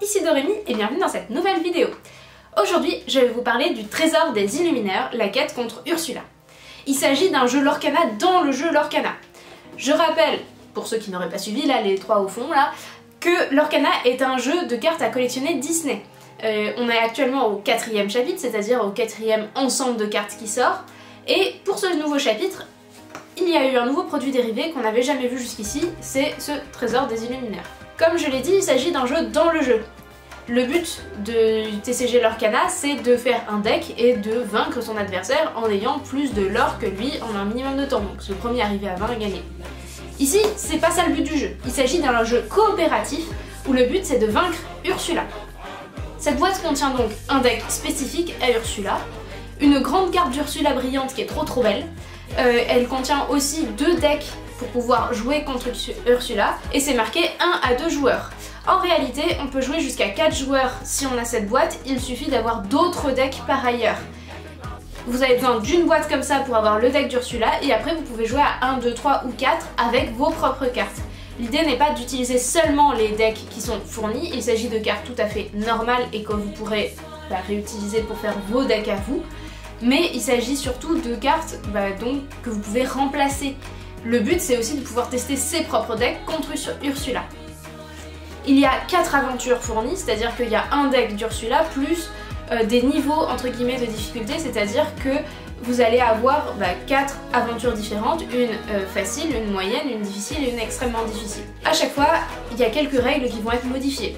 ici Dorémy et bienvenue dans cette nouvelle vidéo. Aujourd'hui, je vais vous parler du trésor des Illumineurs, la quête contre Ursula. Il s'agit d'un jeu Lorcana dans le jeu Lorcana. Je rappelle, pour ceux qui n'auraient pas suivi, là les trois au fond, là, que Lorcana est un jeu de cartes à collectionner Disney. On est actuellement au 4e chapitre, c'est-à-dire au 4e ensemble de cartes qui sort. Et pour ce nouveau chapitre, il y a eu un nouveau produit dérivé qu'on n'avait jamais vu jusqu'ici, c'est ce trésor des Illumineurs. Comme je l'ai dit, il s'agit d'un jeu dans le jeu. Le but du TCG Lorcana, c'est de faire un deck et de vaincre son adversaire en ayant plus de lore que lui en un minimum de temps. Donc le premier arrivé à 20 est gagné. Ici, c'est pas ça le but du jeu. Il s'agit d'un jeu coopératif où le but c'est de vaincre Ursula. Cette boîte contient donc un deck spécifique à Ursula, une grande carte d'Ursula brillante qui est trop belle. Elle contient aussi 2 decks pour pouvoir jouer contre Ursula et c'est marqué 1 à 2 joueurs. En réalité, on peut jouer jusqu'à 4 joueurs si on a cette boîte, il suffit d'avoir d'autres decks par ailleurs. Vous avez besoin d'une boîte comme ça pour avoir le deck d'Ursula et après vous pouvez jouer à 1, 2, 3 ou 4 avec vos propres cartes. L'idée n'est pas d'utiliser seulement les decks qui sont fournis, il s'agit de cartes tout à fait normales et que vous pourrez réutiliser pour faire vos decks à vous, mais il s'agit surtout de cartes donc, que vous pouvez remplacer. Le but c'est aussi de pouvoir tester ses propres decks contre Ursula. Il y a 4 aventures fournies, c'est-à-dire qu'il y a un deck d'Ursula plus des niveaux entre guillemets de difficulté, c'est-à-dire que vous allez avoir 4 aventures différentes, une facile, une moyenne, une difficile et une extrêmement difficile. A chaque fois, il y a quelques règles qui vont être modifiées.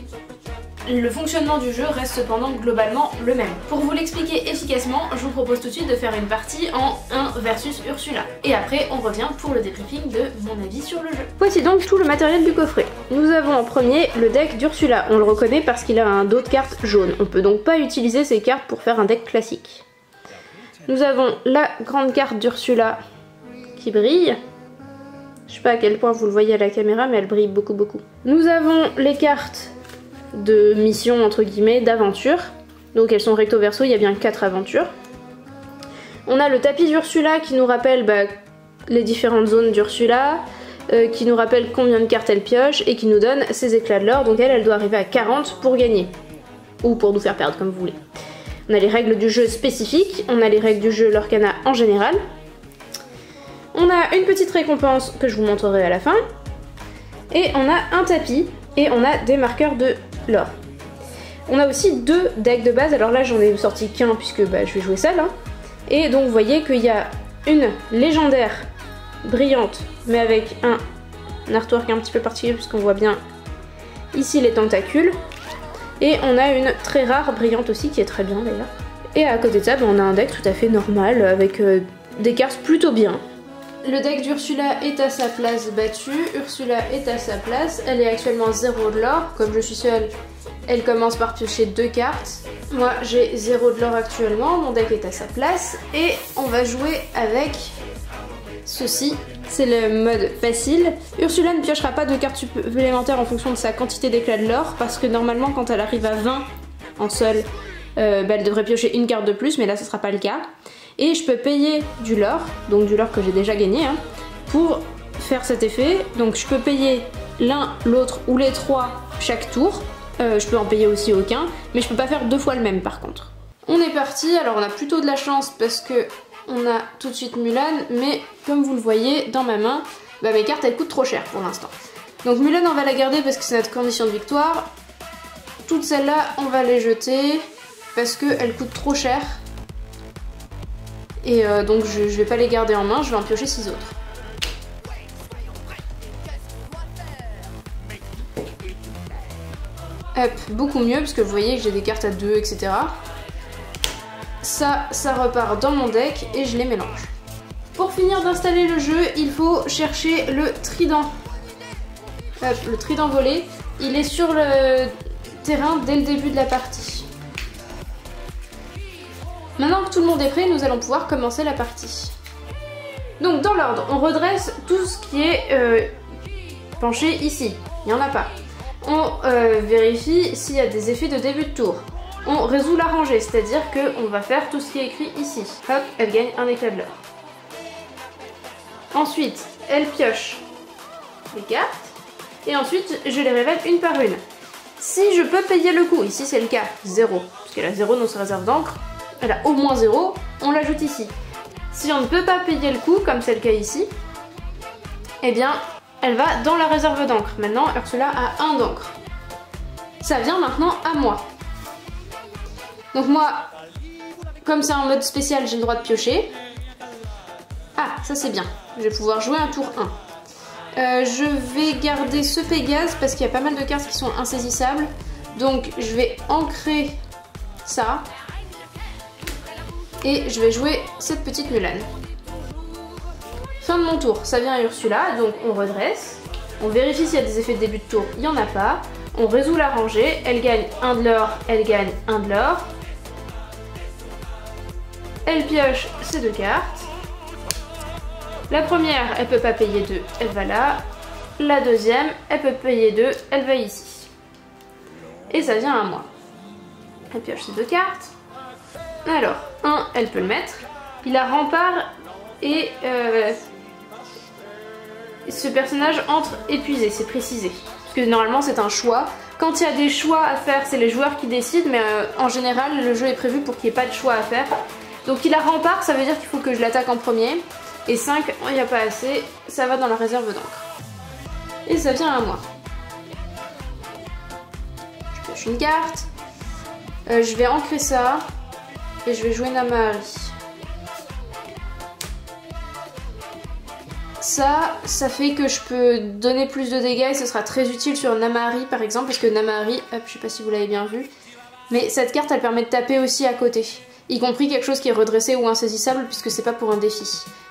Le fonctionnement du jeu reste cependant globalement le même. Pour vous l'expliquer efficacement, je vous propose tout de suite de faire une partie en 1 versus Ursula. Et après, on revient pour le débriefing de mon avis sur le jeu. Voici donc tout le matériel du coffret. Nous avons en premier le deck d'Ursula. On le reconnaît parce qu'il a un dos de cartes jaune. On peut donc pas utiliser ces cartes pour faire un deck classique. Nous avons la grande carte d'Ursula qui brille. Je sais pas à quel point vous le voyez à la caméra, mais elle brille beaucoup. Nous avons les cartes de mission entre guillemets, d'aventure. Donc elles sont recto verso, il y a bien 4 aventures. On a le tapis d'Ursula qui nous rappelle les différentes zones d'Ursula, qui nous rappelle combien de cartes elle pioche et qui nous donne ses éclats de l'or. Donc elle doit arriver à 40 pour gagner. Ou pour nous faire perdre, comme vous voulez. On a les règles du jeu spécifiques, on a les règles du jeu Lorcana en général. On a une petite récompense que je vous montrerai à la fin. Et on a un tapis et on a des marqueurs de l'or. On a aussi 2 decks de base, alors là j'en ai sorti qu'un puisque je vais jouer seule. Et donc vous voyez qu'il y a une légendaire brillante mais avec un artwork un petit peu particulier puisqu'on voit bien ici les tentacules. Et on a une très rare brillante aussi qui est très bien d'ailleurs. Et à côté de ça on a un deck tout à fait normal avec des cartes plutôt bien. Le deck d'Ursula est à sa place battue, Ursula est à sa place, elle est actuellement 0 de l'or, comme je suis seule, elle commence par piocher 2 cartes. Moi j'ai 0 de l'or actuellement, mon deck est à sa place, et on va jouer avec ceci, c'est le mode facile. Ursula ne piochera pas de cartes supplémentaires en fonction de sa quantité d'éclat de l'or, parce que normalement quand elle arrive à 20 en seule, elle devrait piocher une carte de plus, mais là ce sera pas le cas. Et je peux payer du lore, donc du lore que j'ai déjà gagné, pour faire cet effet. Donc je peux payer l'un, l'autre ou les 3 chaque tour. Je peux en payer aussi aucun, mais je peux pas faire 2 fois le même par contre. On est parti, alors on a plutôt de la chance parce que on a tout de suite Mulan, mais comme vous le voyez dans ma main, mes cartes elles coûtent trop cher pour l'instant. Donc Mulan on va la garder parce que c'est notre condition de victoire. Toutes celles-là on va les jeter parce qu'elles coûtent trop cher. Et donc je vais pas les garder en main, je vais en piocher 6 autres. Hop, beaucoup mieux parce que vous voyez que j'ai des cartes à 2, etc. Ça repart dans mon deck et je les mélange. Pour finir d'installer le jeu, il faut chercher le trident. Hop, le trident volé, il est sur le terrain dès le début de la partie. Maintenant que tout le monde est prêt, nous allons pouvoir commencer la partie. Donc dans l'ordre, on redresse tout ce qui est penché ici. Il n'y en a pas. On vérifie s'il y a des effets de début de tour. On résout la rangée, c'est-à-dire qu'on va faire tout ce qui est écrit ici. Hop, elle gagne un éclat de l'or. Ensuite, elle pioche les cartes. Et ensuite, je les révèle une par une. Si je peux payer le coup, ici c'est le cas, 0, parce qu'elle a 0 dans sa réserve d'encre, elle a au moins 0, on l'ajoute ici. Si on ne peut pas payer le coup, comme c'est le cas ici, eh bien, elle va dans la réserve d'encre. Maintenant, Ursula a 1 d'encre. Ça vient maintenant à moi. Donc moi, comme c'est en mode spécial, j'ai le droit de piocher. Ah, ça c'est bien. Je vais pouvoir jouer un tour 1. Je vais garder ce Pégase parce qu'il y a pas mal de cartes qui sont insaisissables. Donc je vais ancrer ça. Et je vais jouer cette petite Mulan. Fin de mon tour, ça vient à Ursula, donc on redresse. On vérifie s'il y a des effets de début de tour, il n'y en a pas. On résout la rangée, elle gagne 1 de l'or, elle gagne 1 de l'or. Elle pioche ces 2 cartes. La première, elle peut pas payer 2, elle va là. La deuxième, elle peut payer 2, elle va ici. Et ça vient à moi. Elle pioche ces 2 cartes. Alors, 1, elle peut le mettre. Il a rempart et ce personnage entre épuisé, c'est précisé. Parce que normalement c'est un choix. Quand il y a des choix à faire, c'est les joueurs qui décident, mais en général le jeu est prévu pour qu'il n'y ait pas de choix à faire. Donc il a rempart, ça veut dire qu'il faut que je l'attaque en premier. Et 5, il n'y a pas assez, ça va dans la réserve d'encre. Et ça vient à moi. Je pioche une carte. Je vais ancrer ça. Et je vais jouer Namahari. Ça fait que je peux donner plus de dégâts et ce sera très utile sur Namahari par exemple, parce que Namahari, hop, je sais pas si vous l'avez bien vu, mais cette carte elle permet de taper aussi à côté, y compris quelque chose qui est redressé ou insaisissable puisque c'est pas pour un défi.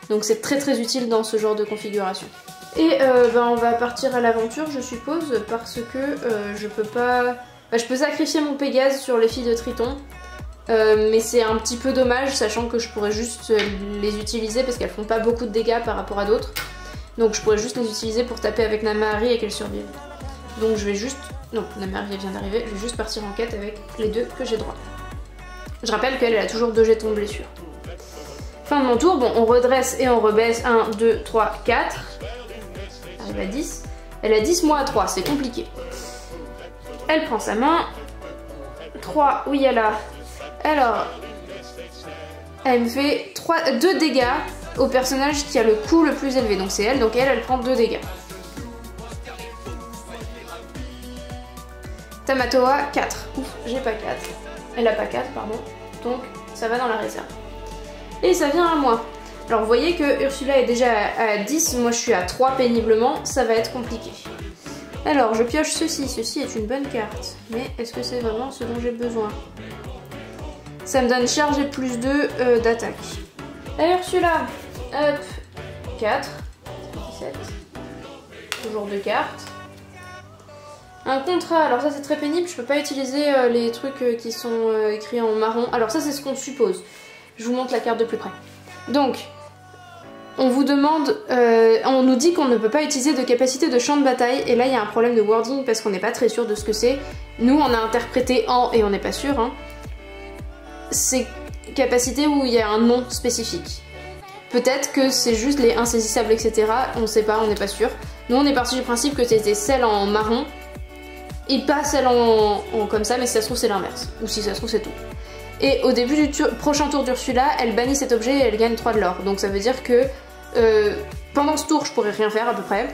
Donc c'est très très utile dans ce genre de configuration. Et on va partir à l'aventure je suppose, parce que je peux pas... je peux sacrifier mon Pégase sur les filles de Triton. Mais c'est un petit peu dommage, sachant que je pourrais juste les utiliser parce qu'elles font pas beaucoup de dégâts par rapport à d'autres. Donc je pourrais juste les utiliser pour taper avec Namahari et qu'elles survivent. Donc je vais juste... Non, Namahari vient d'arriver, je vais juste partir en quête avec les 2 que j'ai droit. Je rappelle qu'elle a toujours 2 jetons de blessure. Fin de mon tour, bon on redresse et on rebaisse 1, 2, 3, 4. Elle arrive à 10. Elle a 10, moi à 3, c'est compliqué. Elle prend sa main. 3, oui elle a... Alors, elle me fait 2 dégâts au personnage qui a le coût le plus élevé. Donc c'est elle, donc elle prend 2 dégâts. Tamatoa, 4. Ouf, j'ai pas 4. Elle a pas 4, pardon. Donc ça va dans la réserve. Et ça vient à moi. Alors vous voyez que Ursula est déjà à 10, moi je suis à 3 péniblement, ça va être compliqué. Alors je pioche ceci, ceci est une bonne carte. Mais est-ce que c'est vraiment ce dont j'ai besoin ? Ça me donne charge et plus 2 d'attaque. Allez Ursula, hop, 4, 17, toujours 2 cartes. Un contrat, alors ça c'est très pénible, je peux pas utiliser les trucs qui sont écrits en marron. Alors ça c'est ce qu'on suppose. Je vous montre la carte de plus près. Donc, on vous demande, on nous dit qu'on ne peut pas utiliser de capacité de champ de bataille, et là il y a un problème de wording parce qu'on n'est pas très sûr de ce que c'est. Nous on a interprété en, et on n'est pas sûr, hein. C'est capacité où il y a un nom spécifique. Peut-être que c'est juste les insaisissables, etc. On ne sait pas, on n'est pas sûr. Nous on est parti du principe que c'était celle en marron et pas celle en comme ça, mais si ça se trouve c'est l'inverse. Ou si ça se trouve c'est tout. Et au début du prochain tour d'Ursula, elle bannit cet objet et elle gagne 3 de l'or. Donc ça veut dire que pendant ce tour je pourrais rien faire à peu près.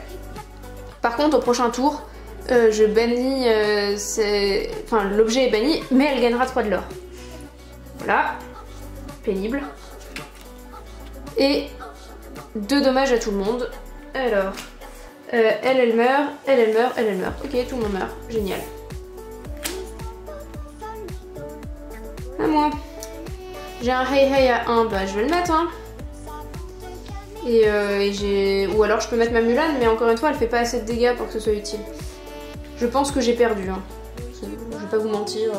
Par contre au prochain tour, je bannis, enfin l'objet est banni, mais elle gagnera 3 de l'or. Voilà, pénible. Et 2 dommages à tout le monde. Alors, elle meurt, elle meurt, elle meurt. Ok, tout le monde meurt, génial. À moi. J'ai un hey hey à 1, bah je vais le mettre, hein. Et j'ai... Ou alors je peux mettre ma Mulan, mais encore une fois, elle fait pas assez de dégâts pour que ce soit utile. Je pense que j'ai perdu, hein. Je vais pas vous mentir.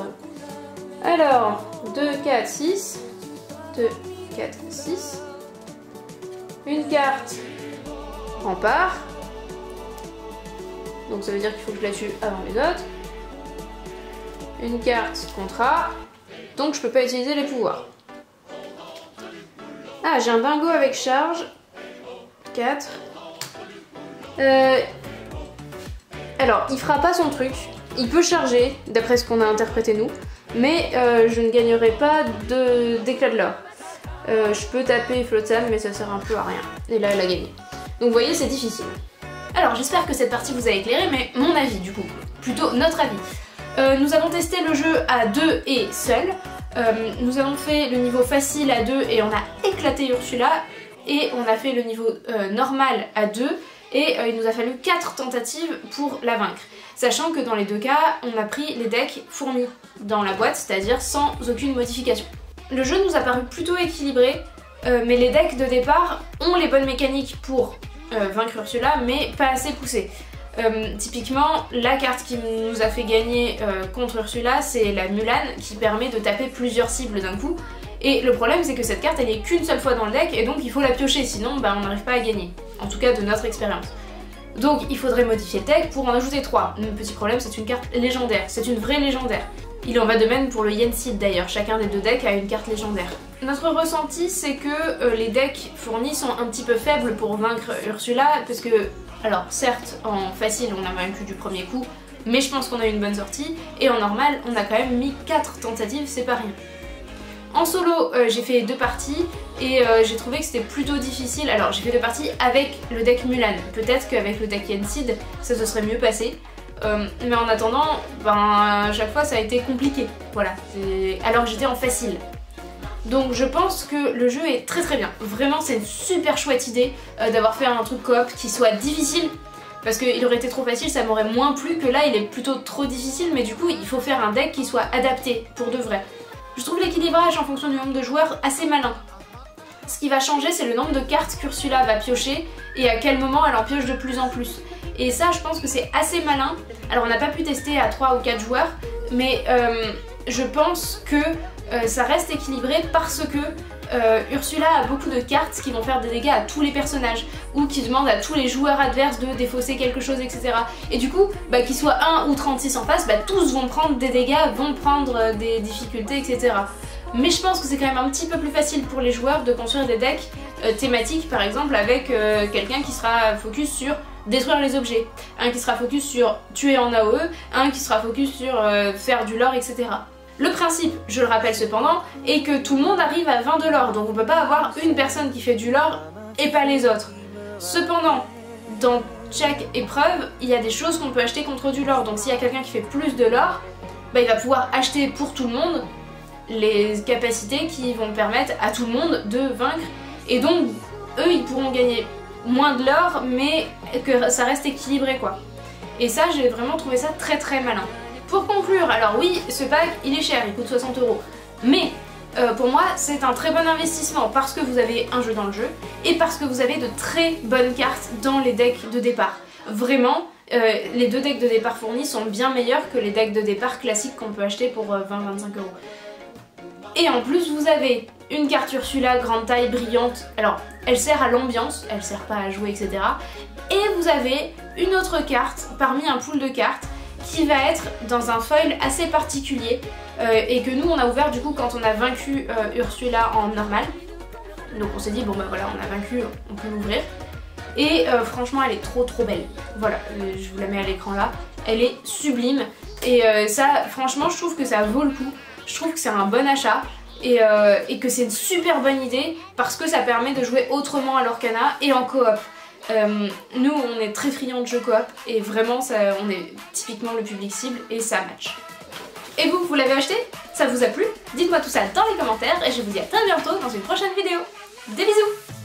Alors, 2, 4, 6. 2, 4, 6. Une carte rempart. Donc ça veut dire qu'il faut que je la tue avant les autres. Une carte contrat. Donc je peux pas utiliser les pouvoirs. Ah, j'ai un bingo avec charge. 4. Alors, il fera pas son truc. il peut charger, d'après ce qu'on a interprété nous, mais je ne gagnerai pas d'éclat de l'or. Je peux taper Flotsam, mais ça sert un peu à rien. Et là, elle a gagné. Donc vous voyez, c'est difficile. Alors j'espère que cette partie vous a éclairé, mais mon avis du coup, plutôt notre avis. Nous avons testé le jeu à 2 et seul. Nous avons fait le niveau facile à 2 et on a éclaté Ursula. Et on a fait le niveau normal à 2 et il nous a fallu 4 tentatives pour la vaincre. Sachant que dans les deux cas, on a pris les decks fournis dans la boîte, c'est-à-dire sans aucune modification. Le jeu nous a paru plutôt équilibré, mais les decks de départ ont les bonnes mécaniques pour vaincre Ursula, mais pas assez poussées. Typiquement, la carte qui nous a fait gagner contre Ursula, c'est la Mulan, qui permet de taper plusieurs cibles d'un coup. Et le problème, c'est que cette carte, elle est qu'une seule fois dans le deck, et donc il faut la piocher, sinon bah, on n'arrive pas à gagner. En tout cas, de notre expérience. Donc il faudrait modifier le deck pour en ajouter 3. Le petit problème, c'est une carte légendaire, c'est une vraie légendaire. Il en va de même pour le Yensid d'ailleurs, chacun des deux decks a une carte légendaire. Notre ressenti, c'est que les decks fournis sont un petit peu faibles pour vaincre Ursula, parce que, alors certes, en facile, on a vaincu du premier coup, mais je pense qu'on a eu une bonne sortie, et en normal, on a quand même mis 4 tentatives, c'est pas rien. En solo, j'ai fait 2 parties et j'ai trouvé que c'était plutôt difficile. Alors j'ai fait 2 parties avec le deck Mulan. Peut-être qu'avec le deck Yensid, ça se serait mieux passé. Mais en attendant, ben, à chaque fois ça a été compliqué. Voilà. Alors que j'étais en facile. Donc je pense que le jeu est très très bien. Vraiment, c'est une super chouette idée d'avoir fait un truc coop qui soit difficile. Parce qu'il aurait été trop facile, ça m'aurait moins plu que là, il est plutôt trop difficile. Mais du coup, il faut faire un deck qui soit adapté pour de vrai. Je trouve l'équilibrage en fonction du nombre de joueurs assez malin. Ce qui va changer, c'est le nombre de cartes qu'Ursula va piocher et à quel moment elle en pioche de plus en plus. Et ça, je pense que c'est assez malin. Alors on n'a pas pu tester à 3 ou 4 joueurs, mais je pense que ça reste équilibré parce que Ursula a beaucoup de cartes qui vont faire des dégâts à tous les personnages ou qui demandent à tous les joueurs adverses de défausser quelque chose, etc. Et du coup, bah, qu'ils soient 1 ou 36 en face, bah, tous vont prendre des dégâts, vont prendre des difficultés, etc. Mais je pense que c'est quand même un petit peu plus facile pour les joueurs de construire des decks thématiques, par exemple avec quelqu'un qui sera focus sur détruire les objets, un qui sera focus sur tuer en AOE, un qui sera focus sur faire du lore, etc. Le principe, je le rappelle cependant, est que tout le monde arrive à 20 de lore, donc on peut pas avoir une personne qui fait du lore et pas les autres. Cependant, dans chaque épreuve, il y a des choses qu'on peut acheter contre du lore, donc s'il y a quelqu'un qui fait plus de lore, bah, il va pouvoir acheter pour tout le monde les capacités qui vont permettre à tout le monde de vaincre, et donc eux ils pourront gagner moins de lore, mais que ça reste équilibré quoi. Et ça, j'ai vraiment trouvé ça très très malin. Pour conclure, alors oui, ce pack il est cher, il coûte 60 €, mais pour moi c'est un très bon investissement parce que vous avez un jeu dans le jeu et parce que vous avez de très bonnes cartes dans les decks de départ. Vraiment, les 2 decks de départ fournis sont bien meilleurs que les decks de départ classiques qu'on peut acheter pour 20-25 €. Et en plus vous avez une carte Ursula grande taille brillante, alors elle sert à l'ambiance, elle sert pas à jouer, etc. Et vous avez une autre carte parmi un pool de cartes qui va être dans un foil assez particulier et que nous on a ouvert du coup quand on a vaincu Ursula en normal. Donc on s'est dit bon bah voilà, on a vaincu, on peut l'ouvrir. Et franchement elle est trop belle. Voilà, je vous la mets à l'écran là. Elle est sublime et ça franchement je trouve que ça vaut le coup. Je trouve que c'est un bon achat et que c'est une super bonne idée parce que ça permet de jouer autrement à l'Orcana et en coop. Nous on est très friands de jeux coop et vraiment on est typiquement le public cible et ça match. Et vous l'avez acheté? Ça vous a plu? Dites-moi tout ça dans les commentaires et je vous dis à très bientôt dans une prochaine vidéo. Des bisous!